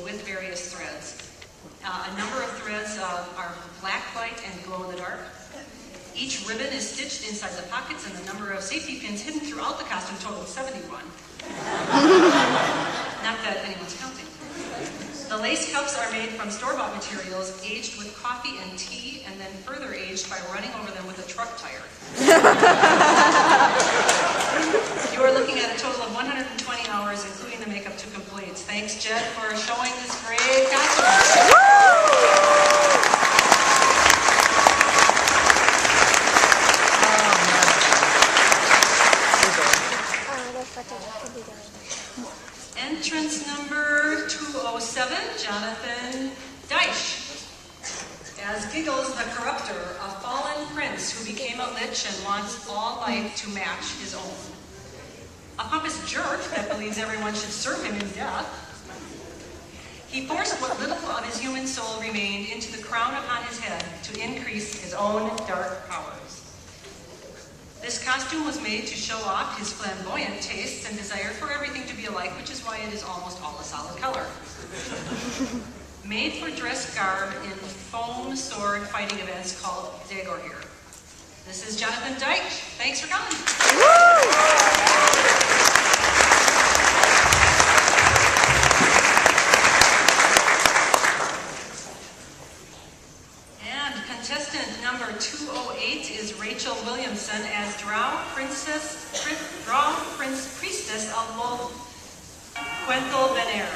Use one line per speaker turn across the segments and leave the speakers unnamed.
with various threads. A number of threads are black light and glow in the dark. Each ribbon is stitched inside the pockets, and the number of safety pins hidden throughout the costume totaled 71. Not that anyone's counting. The lace cuffs are made from store-bought materials, aged with coffee and tea, and then further aged by running over them with a truck tire. You are looking at a total of 120 hours, including the makeup to complete. Thanks, Jed, for showing this great costume. Entrance number 207, Jonathan Deitch, as Giggles the Corruptor, a fallen prince who became a lich and wants all life to match his own. A pompous jerk that believes everyone should serve him in death. He forced what little of his human soul remained into the crown upon his head to increase his own dark powers. This costume was made to show off his flamboyant tastes and desire for everything to be alike, which is why it is almost all a solid color. Made for dress garb in foam sword fighting events called Zagor here. This is Jonathan Deitch. Thanks for coming. Contestant number 208 is Rachel Williamson as Drow Priestess of Quenthel Veneer.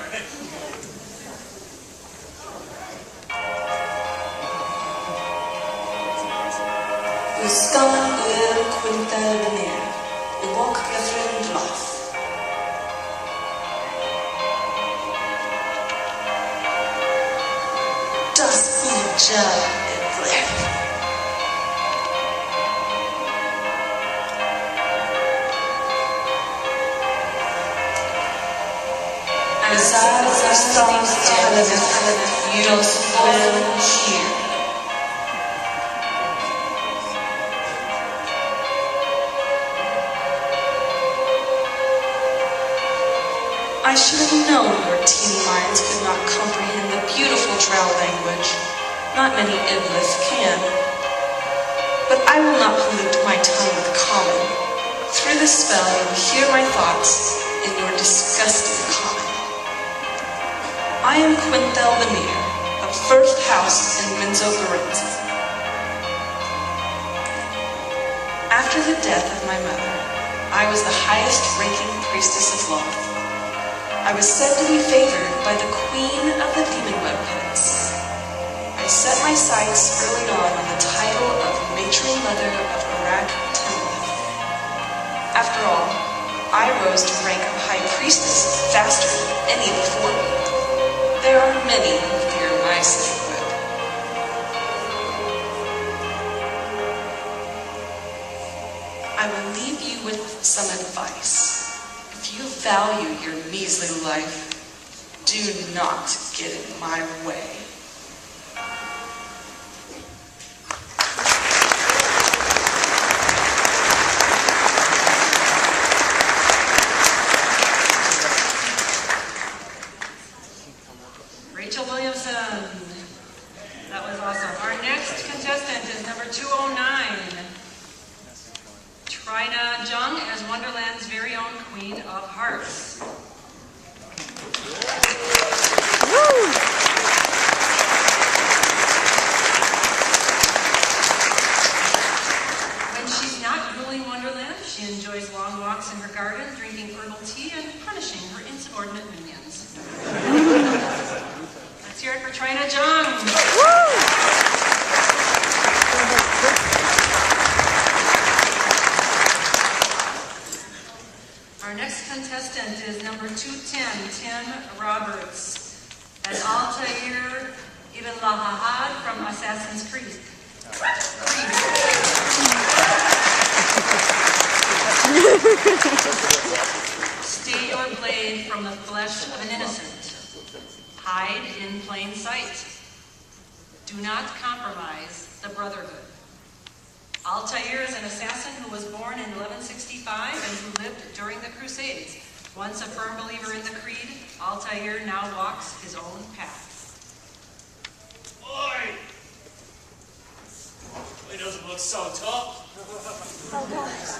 Ysgol i'r Quenthel Veneer, y walk Catherine Bluff. Das Ija. As I start to have you don't swim here. I should have known your teeny minds could not comprehend the beautiful drow language. Not many Iblis can. But I will not pollute my tongue with common. Through the spell you will hear my thoughts in your disgusting common. I am Quenthel Veneer, of First House in Windsor-Gorenza. After the death of my mother, I was the highest-ranking priestess of Loth. I was said to be favored by the queen of the demon web pits. I set my sights early on the title of Matron Mother of Iraq Temple. After all, I rose to rank of high priestess faster than any before me. There are many who fear my sainthood. I will leave you with some advice. If you value your measly life, do not get in my way.
Rachel Williamson. That was awesome. Our next contestant is number 209. Trina Jung as Wonderland's very own Queen of Hearts. When she's not ruling Wonderland, she enjoys long walks in her garden, drinking herbal tea, and punishing her insubordinate minions. Let's hear it for Trina Jung. Our next contestant is number 210, Tim Roberts, as Altair Ibn Lahad from Assassin's Creed. Stay your blade from the flesh of an innocent. Hide in plain sight. Do not compromise the Brotherhood. Altair is an assassin who was born in 1165 and who lived during the Crusades. Once a firm believer in the Creed, Altair now walks his own path.
Oi! He doesn't look so tough.
Oh, gosh.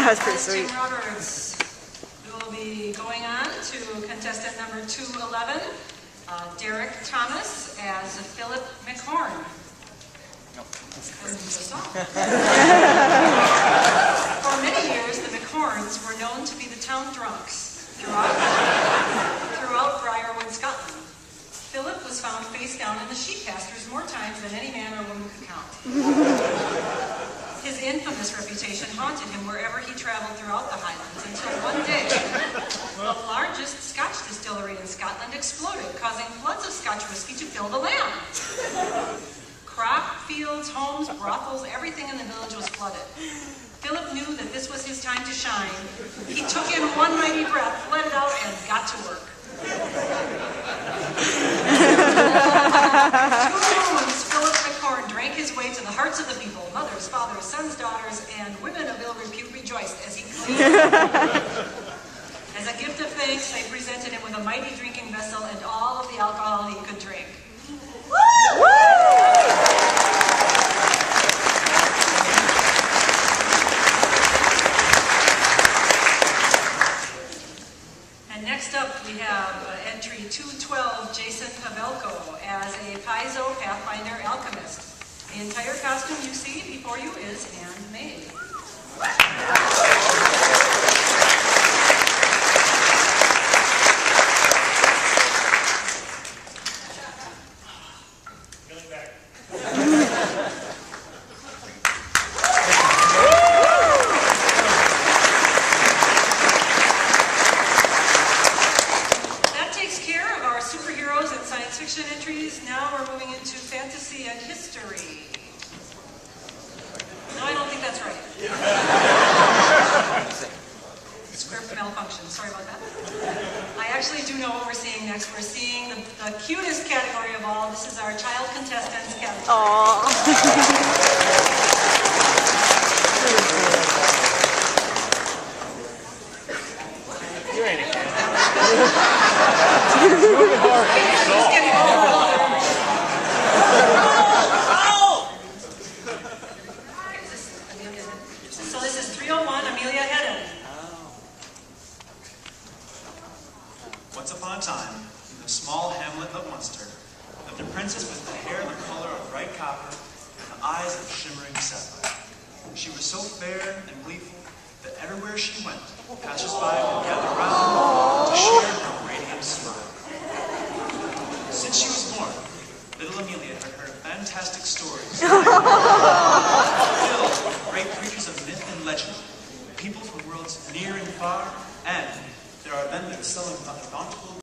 That's pretty sweet.
Tim Roberts will be going on to contestant number 211, Derek Thomas as Philip McHorn. For many years, the McHorns were known to be the town drunks throughout Briarwood, Scotland. Philip was found face down in the sheep pastures more times than any man or woman could count. His infamous reputation haunted him wherever he traveled throughout the Highlands until one day, the largest Scotch distillery in Scotland exploded, causing floods of Scotch whiskey to fill the land. Crop, fields, homes, brothels, everything in the village was flooded. Philip knew that this was his time to shine. He took in one mighty breath, let it out, and got to work. 2 moons, Philip McHorn drank his way to the hearts of the people. Mothers, fathers, sons, daughters, and women of ill repute rejoiced as he cleaned. As a gift of thanks, they presented him with a mighty drinking vessel and all of the alcohol he could drink. And next up, we have entry 212, Jason Pavelko as a Paizo Pathfinder alchemist. The entire costume you see before you is handmade.
Feeling back.
That takes care of our superheroes and science fiction entries. Now we're moving into fantasy and history. No, I don't think that's right. Script malfunction. Sorry about that. I actually do know what we're seeing next. We're seeing the cutest category of all. This is our child contestants category.
Aww.
You ain't a kid.
Just getting older. So this is 301, Amelia Hedden.
Once upon a time, in the small hamlet of Munster, lived a princess with the hair the color of bright copper and the eyes of shimmering sapphire. She was so fair and gleeful that everywhere she went, passers-by would gather